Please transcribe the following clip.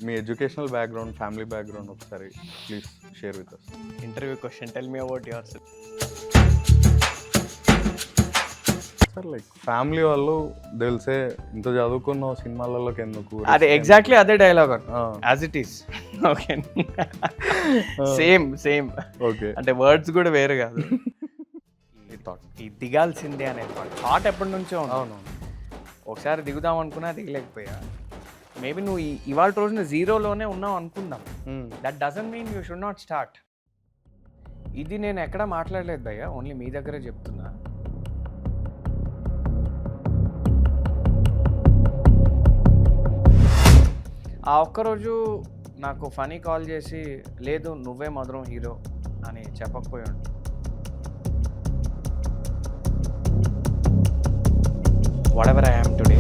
మీ educational background, family background ఒకసారి please share with us. Interview question, tell me about yourself. Sir like family వాళ్ళు తెలిసే ఇంత చదువుకున్న సినిమాలలోకి ఎందుకు? అదే ఎగ్జాక్ట్లీ అదే dialogue as it is. Okay, same same. Okay, అంటే వర్డ్స్ కూడా వేరు కాదు. ఈ దిగాల్సిందే అనే థాట్ ఎప్పటి నుంచో ఉంది. అవునవును. ఒకసారి దిగుదాం అనుకున్నా దిగలేకపోయా. మేబీ నువ్వు ఇవాళ రోజున జీరోలోనే ఉన్నావు అనుకుందాం. That doesn't mean you should not start. ఇది నేను ఎక్కడ మాట్లాడలేదు భయ్య, ఓన్లీ మీ దగ్గరే చెప్తున్నా. ఆ ఒక్కరోజు నాకు ఫనీ కాల్ చేసి, లేదు నువ్వే మధురం హీరో అని చెప్పకపోయి ఉండు. What ever I am today,